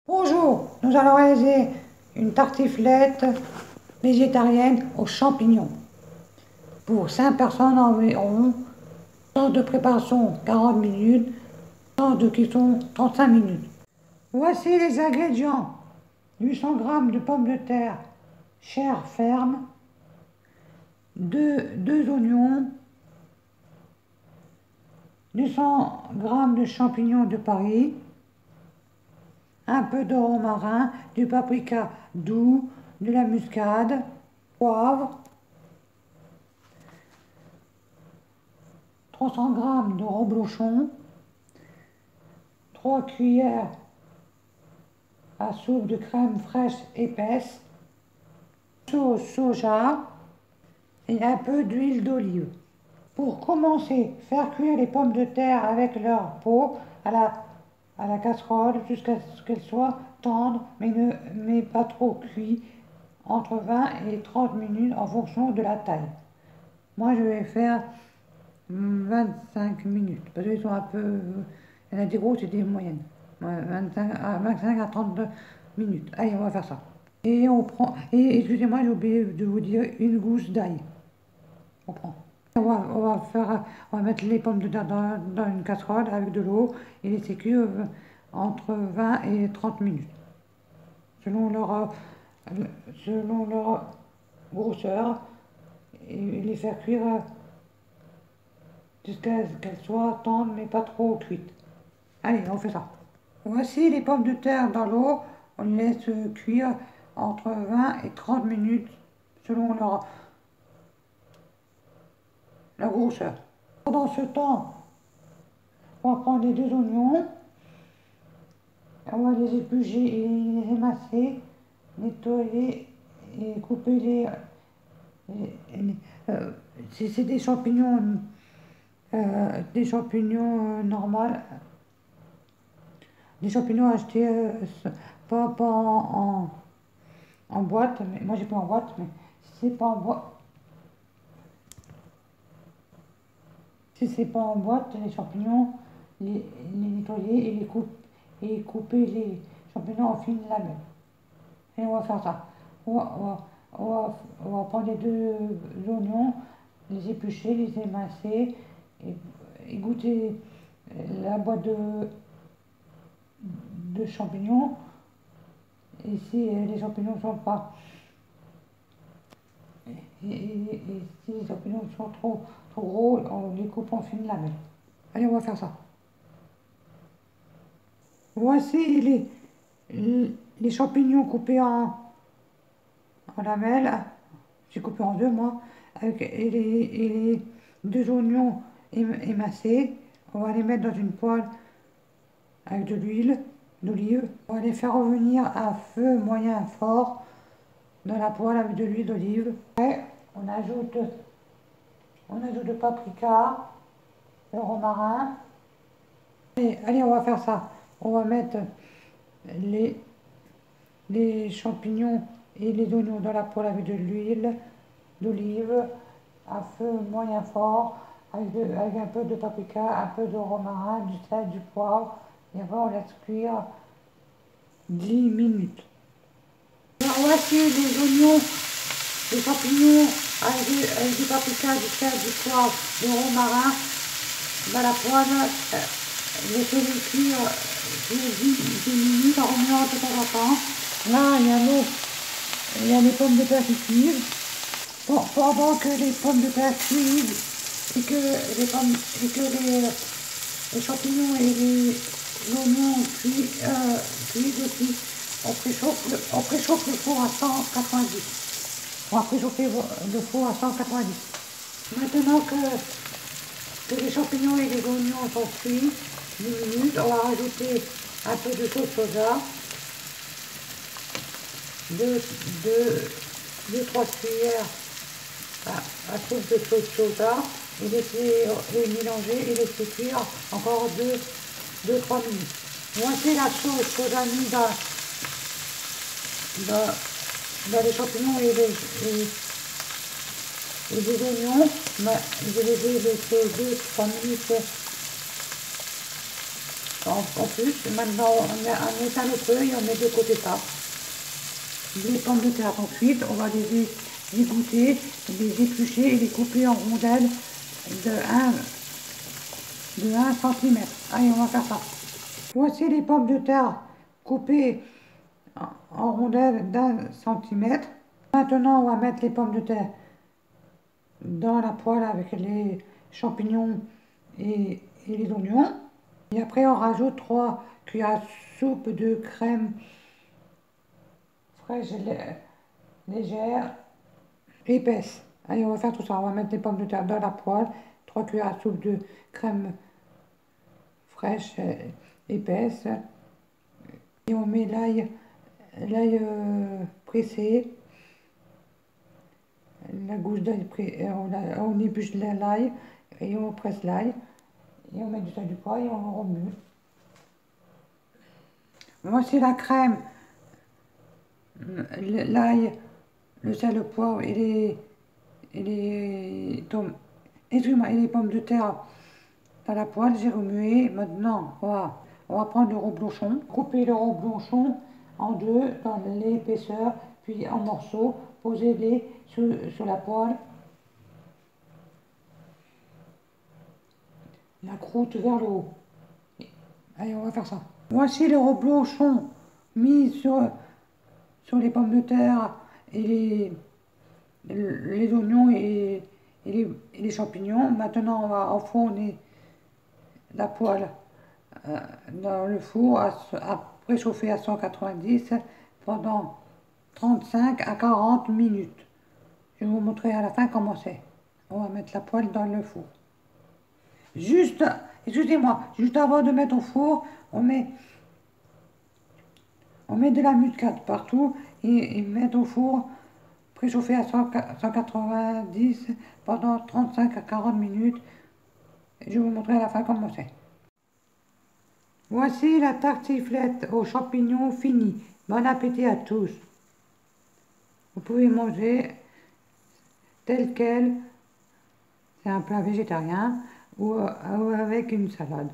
Bonjour, nous allons réaliser une tartiflette végétarienne aux champignons. Pour 5 personnes environ, temps de préparation 40 minutes, temps de cuisson 35 minutes. Voici les ingrédients. 800 g de pommes de terre, chair ferme, 2 oignons, 200 g de champignons de Paris, un peu de romarin, du paprika doux, de la muscade, poivre, 300 g de reblochon, 3 cuillères à soupe de crème fraîche épaisse, sauce soja et un peu d'huile d'olive. Pour commencer, faire cuire les pommes de terre avec leur peau à la casserole jusqu'à ce qu'elles soient tendres, mais pas trop cuites, entre 20 et 30 minutes en fonction de la taille. Moi, je vais faire 25 minutes, parce qu'ils sont un peu... Il y en a des grosses et des moyennes. 25 à 30 minutes. Allez, on va faire ça. Et on prend... Et excusez-moi, j'ai oublié de vous dire une gousse d'ail. On prend. On va mettre les pommes de terre dans une casserole avec de l'eau et laisser cuire entre 20 et 30 minutes, selon leur grosseur, et les faire cuire jusqu'à ce qu'elles soient tendres mais pas trop cuites. Allez, on fait ça. Voici les pommes de terre dans l'eau, on les laisse cuire entre 20 et 30 minutes selon la grosseur. Pendant ce temps, on va prendre les 2 oignons, on va les éplucher et les émasser, nettoyer et couper si c'est des champignons, normales, des champignons achetés pas en boîte, mais moi j'ai pas en boîte, mais si c'est pas en boîte. Si c'est pas en boîte, les champignons, les nettoyer et couper les champignons en fines lamelles. Et on va faire ça. On va prendre les 2 oignons, les éplucher, les émincer et goûter la boîte de champignons. Et si les champignons ne sont pas... Et si les champignons sont trop gros, on les coupe en fines lamelles. Allez, on va faire ça. Voici les champignons coupés en lamelles. J'ai coupé en 2, moi, et les 2 oignons émincés. On va les mettre dans une poêle avec de l'huile d'olive. On va les faire revenir à feu moyen fort dans la poêle avec de l'huile d'olive. Après, on ajoute le paprika, le romarin. Allez, on va faire ça. On va mettre les champignons et les oignons dans la poêle avec de l'huile d'olive à feu moyen fort, avec un peu de paprika, un peu de romarin, du sel, du poivre. Et après, on laisse cuire 10 minutes. Alors, voici les oignons, les champignons avec du paprika, du sel, du poivre, du romarin dans la poêle. Laissez-les cuire 10 minutes en remuant de temps en temps. Là, il y a les pommes de terre qui cuisent. Bon, pendant que les pommes de terre cuisent et que les champignons et l'oignon cuisent aussi, on préchauffe le four à 190. On va préchauffer le four à 190. Maintenant que les champignons et les oignons sont cuits, 10 minutes, on va rajouter un peu de sauce soja, 2-3 cuillères à soupe de sauce soja, et mélanger et laisser cuire encore 2-3 minutes. Voici la sauce soja mise dans les champignons et les oignons. Je les ai laissés 2-3 minutes en en plus. Maintenant, on éteint le feu et on met de côté ça. Les pommes de terre ensuite, on va les égoutter, les éplucher et les couper en rondelles de 1 cm. Allez, on va faire ça. Voici les pommes de terre coupées en rondelles d'1 cm. Maintenant, on va mettre les pommes de terre dans la poêle avec les champignons et les oignons. Et après, on rajoute 3 cuillères à soupe de crème fraîche légère, épaisse. Allez, on va faire tout ça. On va mettre les pommes de terre dans la poêle, 3 cuillères à soupe de crème fraîche épaisse. Et on met l'ail pressé, la gousse d'ail, on épluche l'ail et on presse l'ail. Et on met du sel, du poivre et on remue. Voici la crème, l'ail, le sel, le poivre et les pommes de terre dans la poêle. J'ai remué. Maintenant, on va prendre le reblochon, couper le reblochon en deux dans l'épaisseur, puis en morceaux, poser-les sur la poêle. La croûte vers le haut. Allez, on va faire ça. Voici le reblochon mis sur les pommes de terre et les oignons et les champignons. Maintenant, on va enfourner la poêle dans le four à préchauffer à 190 pendant 35 à 40 minutes. Je vais vous montrer à la fin comment c'est. On va mettre la poêle dans le four. Excusez-moi, juste avant de mettre au four, on met de la muscade partout et mettre au four préchauffé à 190 pendant 35 à 40 minutes. Je vais vous montrer à la fin comment c'est. Voici la tartiflette aux champignons finie. Bon appétit à tous. Vous pouvez manger tel quel, c'est un plat végétarien ou avec une salade.